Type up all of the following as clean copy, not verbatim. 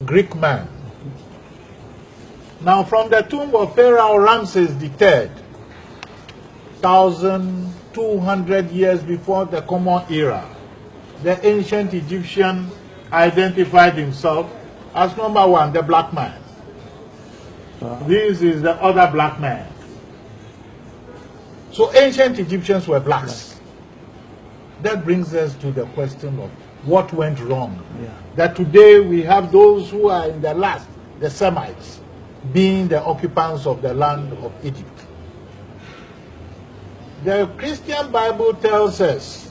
Greek man. Now, from the tomb of Pharaoh Ramses III, 1,200 years before the Common Era, the ancient Egyptian identified himself as number one, the black man. This is the other black man. So ancient Egyptians were blacks. That brings us to the question of what went wrong. That today we have those who are in the last, the Semites, being the occupants of the land of Egypt. The Christian Bible tells us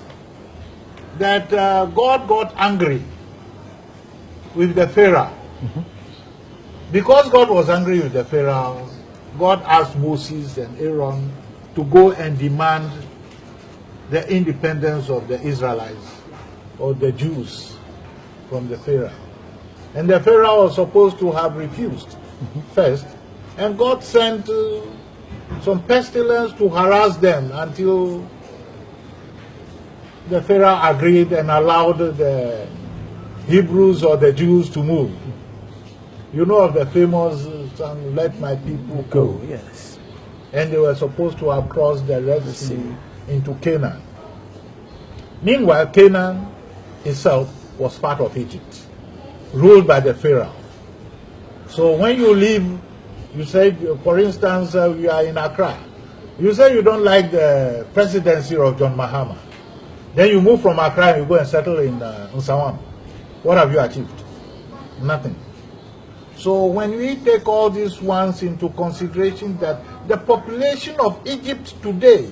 that God got angry with the Pharaoh. Because God was angry with the Pharaoh, God asked Moses and Aaron to go and demand the independence of the Israelites or the Jews from the Pharaoh. And the Pharaoh was supposed to have refused first, and God sent some pestilence to harass them until the Pharaoh agreed and allowed the Hebrews or the Jews to move. You know of the famous song, "Let My People Go." Yes. And they were supposed to have crossed the Red Sea into Canaan. Meanwhile, Canaan itself was part of Egypt, ruled by the Pharaoh. So when you leave, you say, for instance, you are in Accra. You say you don't like the presidency of John Mahama. Then you move from Accra and you go and settle in Nsawam. What have you achieved? Nothing. So when we take all these ones into consideration, that the population of Egypt today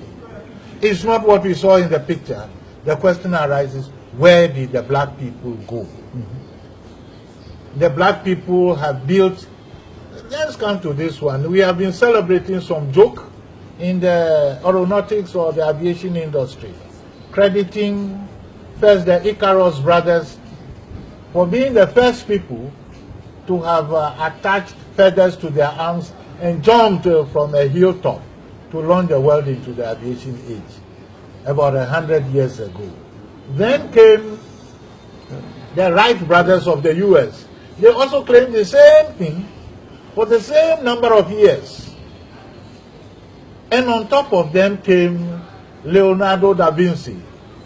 is not what we saw in the picture, the question arises, where did the black people go? The black people have built, let's come to this one. We have been celebrating some joke in the aeronautics or the aviation industry, crediting first the Icarus brothers for being the first people to have attached feathers to their arms and jumped from a hilltop to launch the world into the aviation age about 100 years ago. Then came the Wright brothers of the US. They also claimed the same thing for the same number of years. And on top of them came Leonardo da Vinci,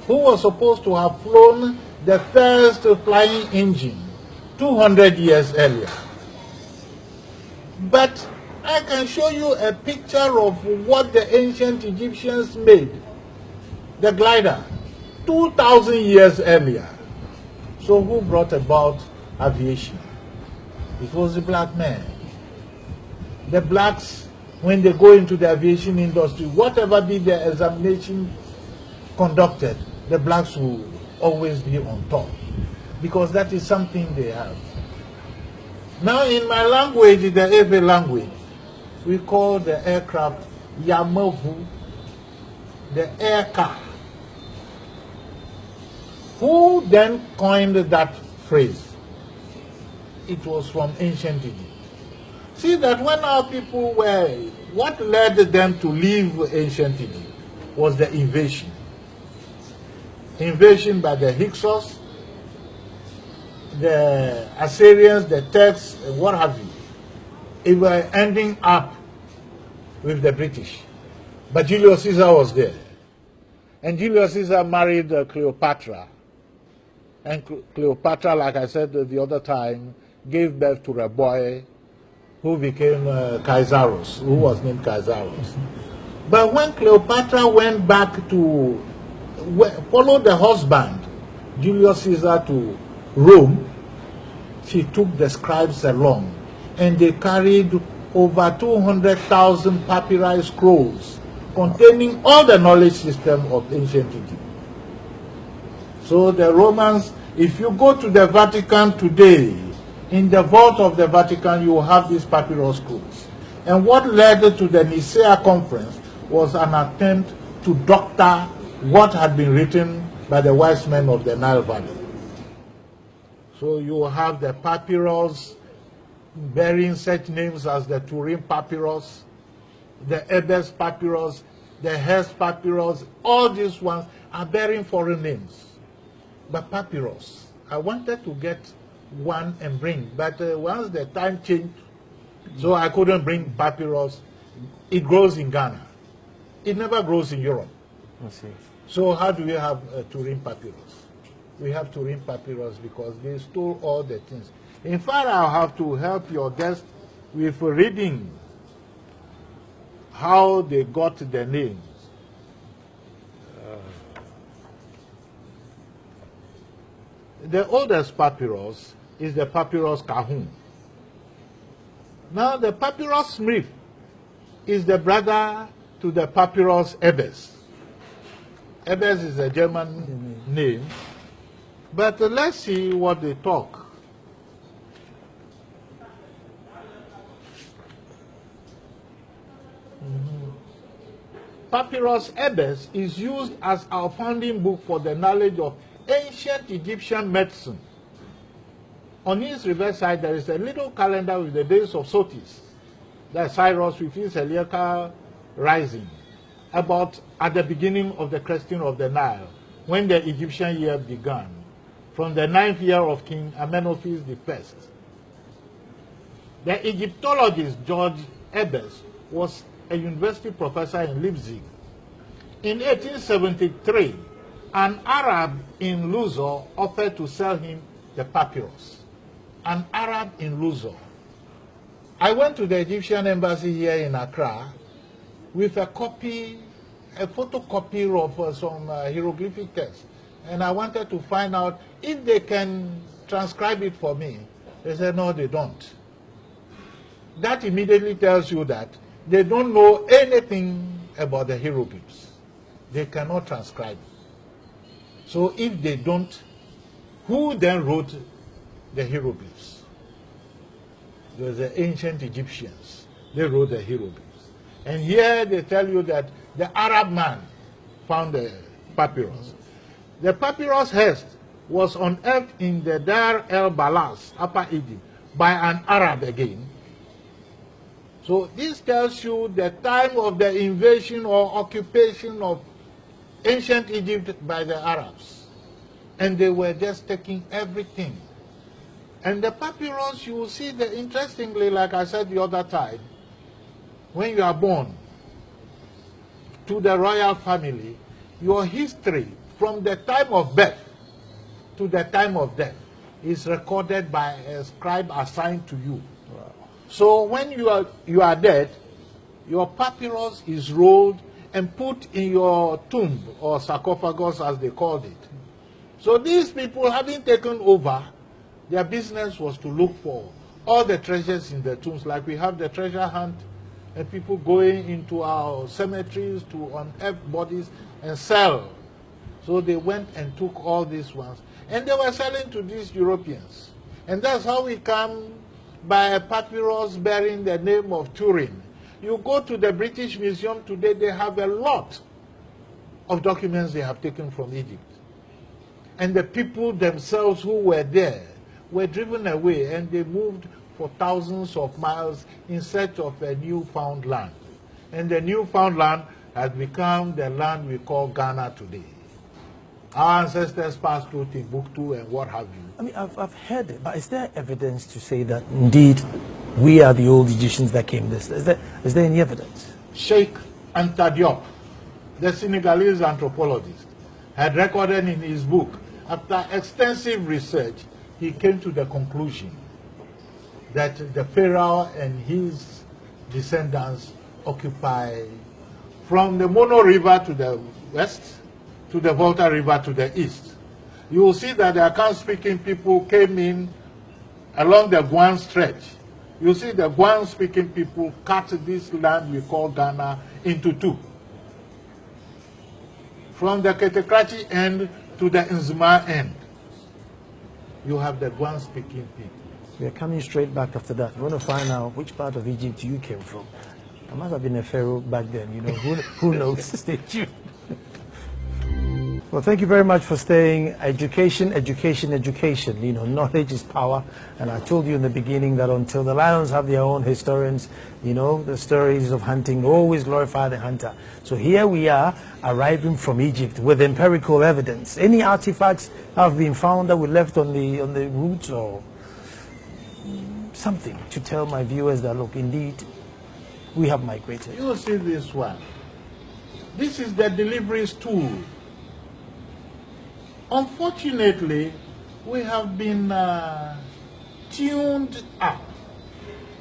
who was supposed to have flown the first flying engine 200 years earlier. But I can show you a picture of what the ancient Egyptians made, the glider, 2,000 years earlier. So who brought about aviation? It was the black man. The blacks, when they go into the aviation industry, whatever be the examination conducted, the blacks will always be on top, because that is something they have. Now in my language, the Ewe language, we call the aircraft Yamavu, the air car. Who then coined that phrase? It was from ancient Egypt. See that when our people were, what led them to leave ancient Egypt was the invasion. Invasion by the Hyksos, the Assyrians, the Turks, what have you. It were ending up with the British. But Julius Caesar was there. And Julius Caesar married Cleopatra. And Cleopatra, like I said the other time, gave birth to a boy who became Caesarus, who was named Caesarus. But when Cleopatra went back to follow the husband, Julius Caesar, to Rome, she took the scribes along, and they carried over 200,000 papyri scrolls containing all the knowledge system of ancient Egypt. So the Romans, if you go to the Vatican today, in the vault of the Vatican, you will have these papyrus scrolls. And what led to the Nicaea conference was an attempt to doctor what had been written by the wise men of the Nile Valley. So you have the papyrus bearing such names as the Turin papyrus, the Ebers papyrus, the Hess papyrus. All these ones are bearing foreign names. But papyrus, I wanted to get one and bring. But once the time changed, so I couldn't bring papyrus. It grows in Ghana. It never grows in Europe. I see. So how do we have Turin papyrus? We have Turin papyrus because they stole all the things. In fact, I'll have to help your guest with reading how they got the names. The oldest papyrus is the Papyrus Kahun. Now, the Papyrus Smith is the brother to the Papyrus Ebers. Ebers is a German name. But let's see what they talk. Papyrus Ebers is used as our founding book for the knowledge of ancient Egyptian medicine. On its reverse side, there is a little calendar with the days of Sotis, that's Cyrus with his heliacal rising, about at the beginning of the cresting of the Nile, when the Egyptian year began, from the 9th year of King Amenophis I. The Egyptologist George Ebers was a university professor in Leipzig. In 1873, an Arab in Luxor offered to sell him the papyrus. An Arab in Luxor. I went to the Egyptian embassy here in Accra with a photocopy of some hieroglyphic text. And I wanted to find out if they can transcribe it for me. They said, no, they don't. That immediately tells you that they don't know anything about the hieroglyphs. They cannot transcribe it. So if they don't, who then wrote the hieroglyphs? It was the ancient Egyptians. They wrote the hieroglyphs. And here they tell you that the Arab man found the papyrus. The papyrus Hest was unearthed in the Dar el-Balas, Upper Egypt, by an Arab again. So this tells you the time of the invasion or occupation of ancient Egypt by the Arabs. And they were just taking everything. And the papyrus, you will see that interestingly, like I said the other time, when you are born to the royal family, your history from the time of birth to the time of death is recorded by a scribe assigned to you. Wow. So when you are dead, your papyrus is rolled and put in your tomb or sarcophagus as they called it. So these people, having taken over, their business was to look for all the treasures in the tombs, like we have the treasure hunt and people going into our cemeteries to unearth bodies and sell. So they went and took all these ones. And they were selling to these Europeans. And that's how we come by a papyrus bearing the name of Turin. You go to the British Museum today, they have a lot of documents they have taken from Egypt. And the people themselves who were there were driven away, and they moved for thousands of miles in search of a newfound land. And the newfound land has become the land we call Ghana today. Our ancestors passed through Timbuktu and what have you. I mean, I've heard it, but is there evidence to say that indeed we are the old Egyptians that came this? Is there any evidence? Sheikh Anta Diop, the Senegalese anthropologist, had recorded in his book, after extensive research, he came to the conclusion that the Pharaoh and his descendants occupy from the Mono River to the west, to the Volta River to the east. You will see that the Akan-speaking people came in along the Guan stretch. You see the Guan-speaking people cut this land we call Ghana into two. From the Ketekrachi end to the Nzima end, you have the Guan-speaking people. We are coming straight back after that. We want to find out which part of Egypt you came from. There must have been a pharaoh back then, you know, who knows? Stay tuned. Well, thank you very much for staying. Education, education, education. You know, knowledge is power. And I told you in the beginning that until the lions have their own historians, you know, the stories of hunting always glorify the hunter. So here we are, arriving from Egypt with empirical evidence. Any artifacts have been found that were left on the routes or? something to tell my viewers that, look, indeed, we have migrated. You see this one. This is the delivery stool. Unfortunately, we have been tuned up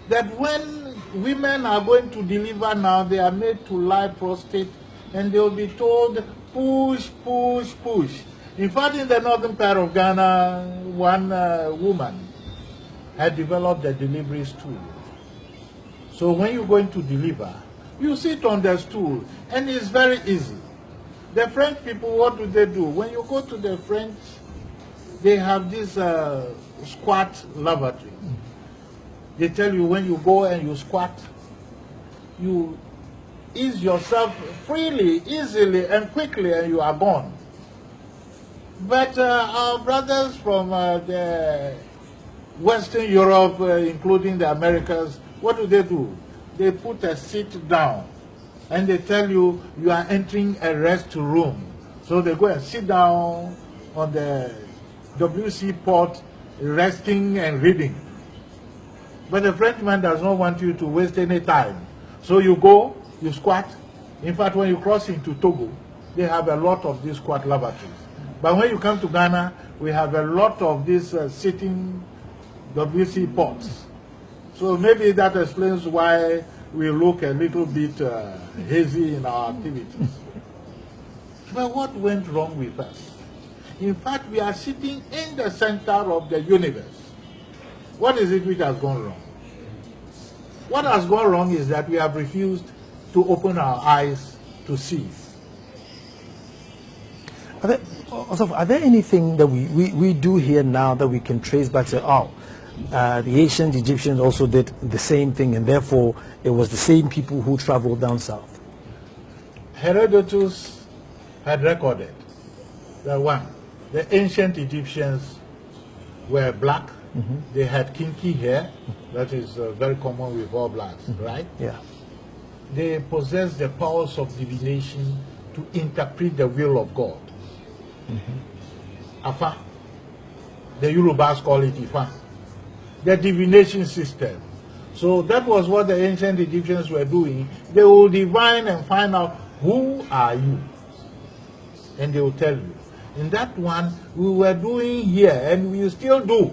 that when women are going to deliver now, they are made to lie prostrate and they will be told, push, push, push. In fact, in the northern part of Ghana, one woman had developed a delivery stool. So when you're going to deliver, you sit on the stool, and it's very easy. The French people, what do they do? When you go to the French, they have this squat lavatory. They tell you when you go and you squat, you ease yourself freely, easily, and quickly, and you are gone. But our brothers from the Western Europe, including the Americas, what do? They put a seat down, and they tell you you are entering a rest room. So they go and sit down on the WC port, resting and reading. But the Frenchman does not want you to waste any time. So you go, you squat. In fact, when you cross into Togo, they have a lot of these squat lavatories. But when you come to Ghana, we have a lot of these sitting WC ports. So maybe that explains why we look a little bit hazy in our activities. But what went wrong with us? In fact, we are sitting in the center of the universe. What is it which has gone wrong? What has gone wrong is that we have refused to open our eyes to see. Are there anything that we do here now that we can trace back to, the ancient Egyptians also did the same thing, and therefore it was the same people who traveled down south? Herodotus had recorded that one, the ancient Egyptians were black. Mm-hmm. They had kinky hair. That is very common with all blacks, mm-hmm. right? Yeah. They possessed the powers of divination to interpret the will of God. Mm-hmm. Afa. The Yorubas call it Ifa. The divination system. So that was what the ancient Egyptians were doing. They will divine and find out who are you. And they will tell you. In that one, we were doing here, and we still do.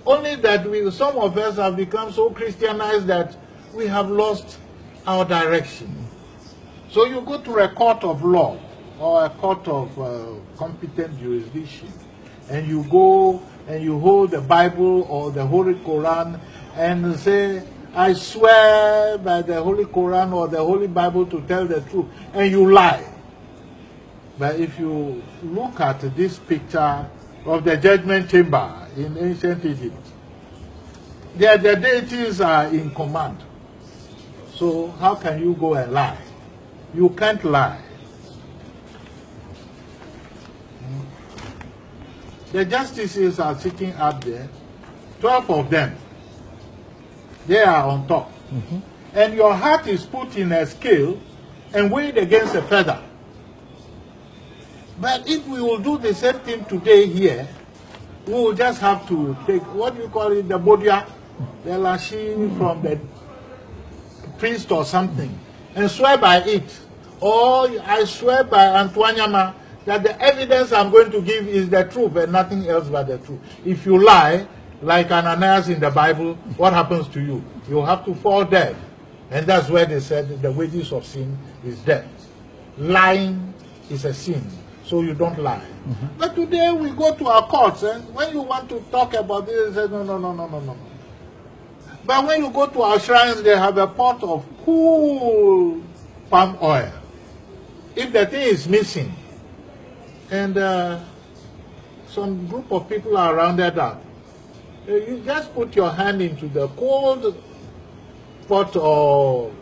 Only that some of us have become so Christianized that we have lost our direction. So you go to a court of law or a court of competent jurisdiction, and you go and you hold the Bible or the Holy Quran and say, I swear by the Holy Quran or the Holy Bible to tell the truth, and you lie. But if you look at this picture of the judgment chamber in ancient Egypt, the deities are in command. So how can you go and lie? You can't lie. The justices are sitting up there, 12 of them. They are on top. Mm-hmm. And your heart is put in a scale and weighed against a feather. But if we will do the same thing today here, we will just have to take, what do you call it, the bodia, the lashi from the priest or something, and swear by it. Or I swear by Antwanyama that the evidence I'm going to give is the truth and nothing else but the truth. If you lie, like Ananias in the Bible, what happens to you? You have to fall dead. And that's where they said the wages of sin is death. Lying is a sin, so you don't lie. Mm-hmm. But today we go to our courts, and when you want to talk about this, they say, no. But when you go to our shrines, they have a pot of cool palm oil. If the thing is missing, and some group of people are rounded up, you just put your hand into the cold pot or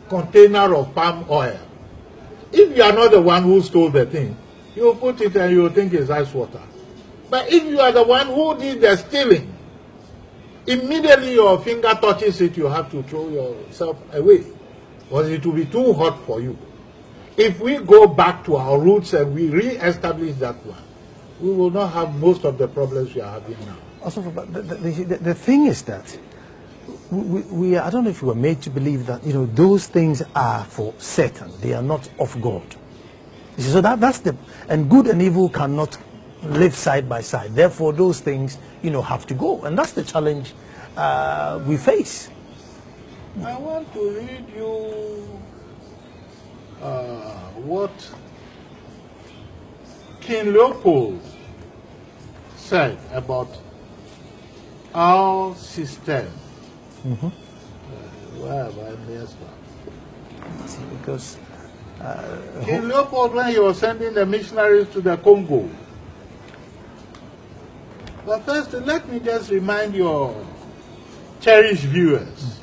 container of palm oil. If you are not the one who stole the thing, you put it and you think it's ice water. But if you are the one who did the stealing, immediately your finger touches it, you have to throw yourself away, or it will be too hot for you. If we go back to our roots and we re-establish that one, we will not have most of the problems we are having now. Also, the thing is that I don't know if we were made to believe that, those things are for Satan. They are not of God. You see, so that's and good and evil cannot live side by side. Therefore, those things, have to go. And that's the challenge we face. I want to read you what King Leopold said about our system. Mm-hmm. Where have I missed that? Because King Leopold, when he was sending the missionaries to the Congo. But first, let me just remind your cherished viewers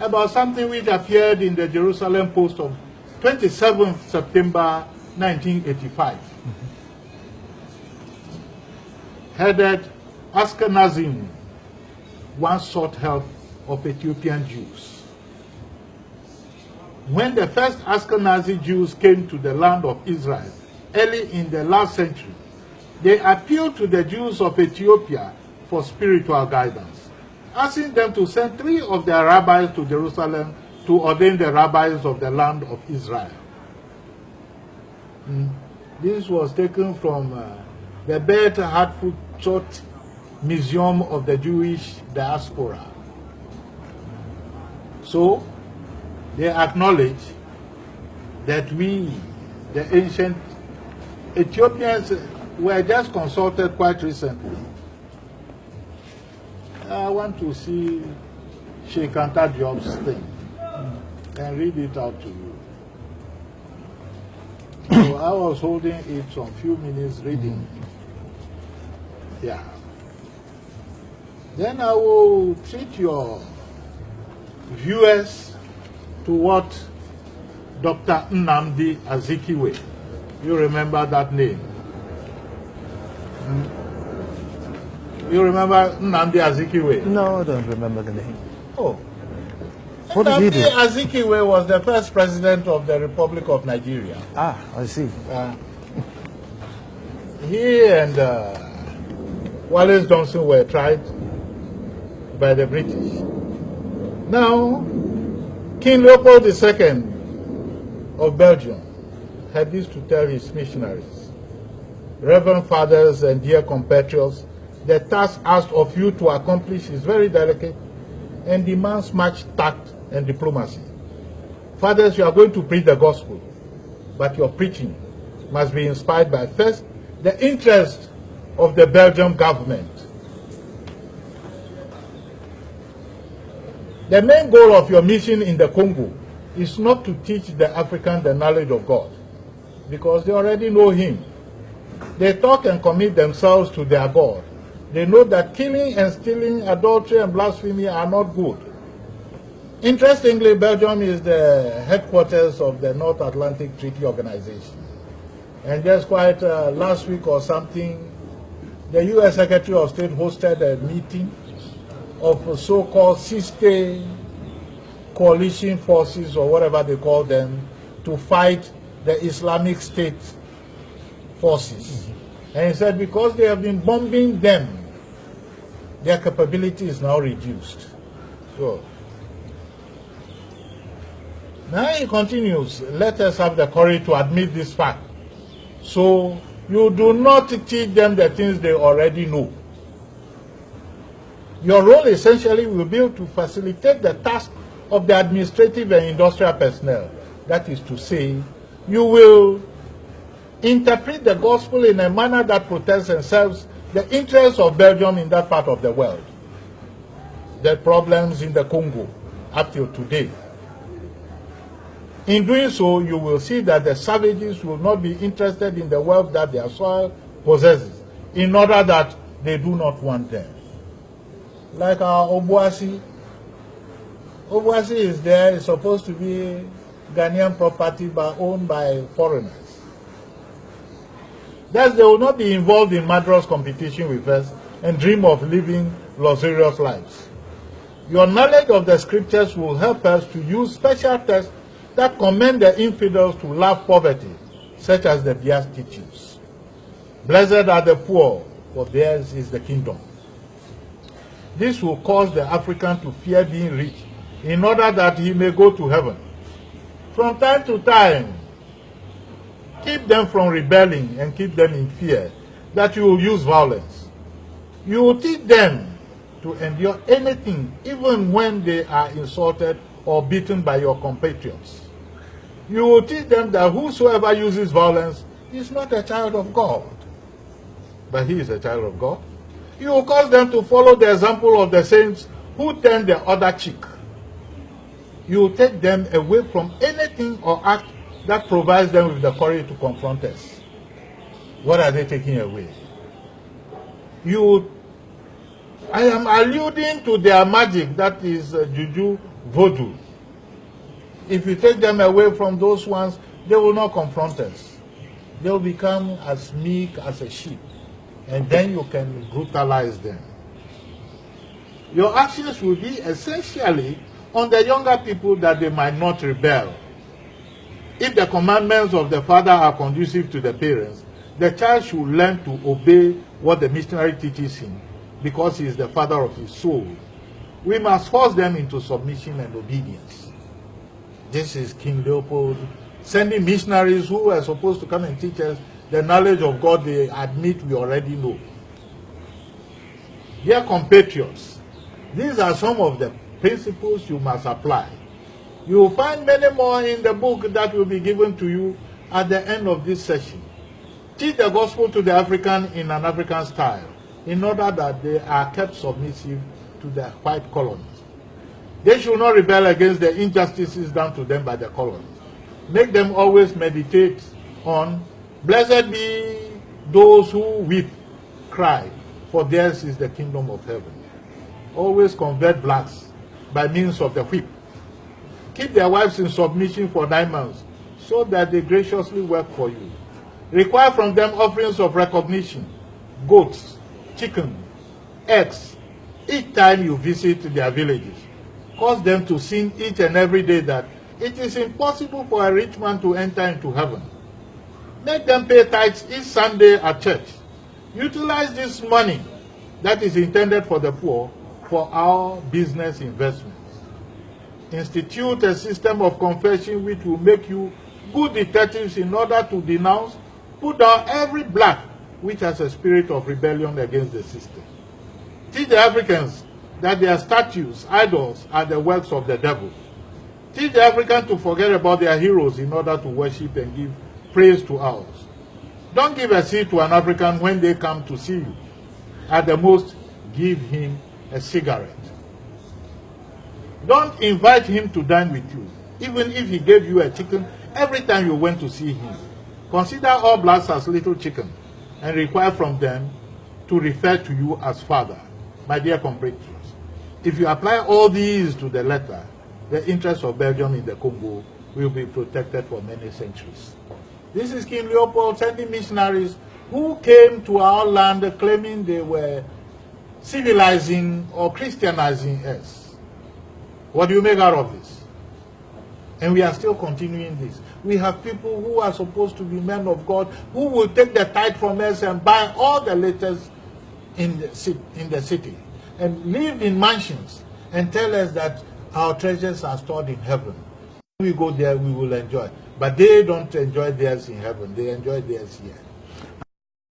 about something which appeared in the Jerusalem Post of 27th September 1985. Headed, Ashkenazim once sought help of Ethiopian Jews. When the first Ashkenazi Jews came to the land of Israel early in the last century, they appealed to the Jews of Ethiopia for spiritual guidance, asking them to send 3 of their rabbis to Jerusalem to ordain the rabbis of the land of Israel. This was taken from the Beit Hatfutzot Museum of the Jewish Diaspora. So, they acknowledge that we, the ancient Ethiopians, were just consulted quite recently. I want to see Sheikh Anta Diop's thing and read it out to you. So I was holding it some few minutes reading. Yeah. Then I will treat your viewers to what Dr. Nnamdi Azikiwe. You remember that name? You remember Nnamdi Azikiwe? No, I don't remember the name. Oh. What did he do? Nnamdi Azikiwe was the first president of the Republic of Nigeria. Ah, I see. He and Wallace Johnson were tried by the British. Now, King Leopold II of Belgium had this to tell his missionaries: Reverend fathers and dear compatriots, the task asked of you to accomplish is very delicate and demands much tact and diplomacy. Fathers, you are going to preach the gospel, but your preaching must be inspired by, first, the interest of the Belgian government. The main goal of your mission in the Congo is not to teach the African the knowledge of God, because they already know Him. They talk and commit themselves to their God. They know that killing and stealing, adultery and blasphemy are not good. Interestingly, Belgium is the headquarters of the North Atlantic Treaty Organization. And just quite last week or something, the U.S. Secretary of State hosted a meeting of so-called sister coalition forces, or whatever they call them, to fight the Islamic State forces. And he said because they have been bombing them, their capability is now reduced. So, now he continues, let us have the courage to admit this fact. So, you do not teach them the things they already know. Your role essentially will be to facilitate the task of the administrative and industrial personnel. That is to say, you will interpret the gospel in a manner that protects and serves the interests of Belgium in that part of the world. The problems in the Congo up till today. In doing so, you will see that the savages will not be interested in the wealth that their soil possesses, in order that they do not want them. Like our Obuasi. Obuasi is there, it's supposed to be Ghanaian property but owned by foreigners. Thus, they will not be involved in murderous competition with us and dream of living luxurious lives. Your knowledge of the scriptures will help us to use special texts that commend the infidels to love poverty, such as the Beatitudes. Blessed are the poor, for theirs is the kingdom. This will cause the African to fear being rich in order that he may go to heaven. From time to time, keep them from rebelling and keep them in fear that you will use violence. You will teach them to endure anything, even when they are insulted or beaten by your compatriots. You will teach them that whosoever uses violence is not a child of God, but he is a child of God. You will cause them to follow the example of the saints who turn the other cheek. You will take them away from anything or act that provides them with the courage to confront us. What are they taking away? I am alluding to their magic, that is juju, voodoo. If you take them away from those ones, they will not confront us. They will become as meek as a sheep, and then you can brutalize them. Your actions will be essentially on the younger people that they might not rebel. If the commandments of the father are conducive to the parents, the child should learn to obey what the missionary teaches him, because he is the father of his soul. We must force them into submission and obedience. This is King Leopold sending missionaries who are supposed to come and teach us the knowledge of God they admit we already know. Dear compatriots, these are some of the principles you must apply. You will find many more in the book that will be given to you at the end of this session. Teach the gospel to the African in an African style, in order that they are kept submissive to the white colonies. They should not rebel against the injustices done to them by the colonies. Make them always meditate on, blessed be those who weep, cry, for theirs is the kingdom of heaven. Always convert blacks by means of the whip. Keep their wives in submission for 9 months, so that they graciously work for you. Require from them offerings of recognition, goats, chicken, eggs, each time you visit their villages. Cause them to sing each and every day that it is impossible for a rich man to enter into heaven. Make them pay tithes each Sunday at church. Utilize this money that is intended for the poor for our business investments. Institute a system of confession which will make you good detectives in order to denounce, put down every black which has a spirit of rebellion against the system. Teach the Africans that their statues, idols, are the works of the devil. Teach the Africans to forget about their heroes in order to worship and give praise to ours. Don't give a seat to an African when they come to see you. At the most, give him a cigarette. Don't invite him to dine with you, even if he gave you a chicken every time you went to see him. Consider all blacks as little chicken and require from them to refer to you as father. My dear compatriots, if you apply all these to the letter, the interests of Belgium in the Congo will be protected for many centuries. This is King Leopold sending missionaries who came to our land claiming they were civilizing or Christianizing us. What do you make out of this? And we are still continuing this. We have people who are supposed to be men of God who will take the tithe from us and buy all the latest in the city and live in mansions and tell us that our treasures are stored in heaven. When we go there, we will enjoy. But they don't enjoy theirs in heaven. They enjoy theirs here.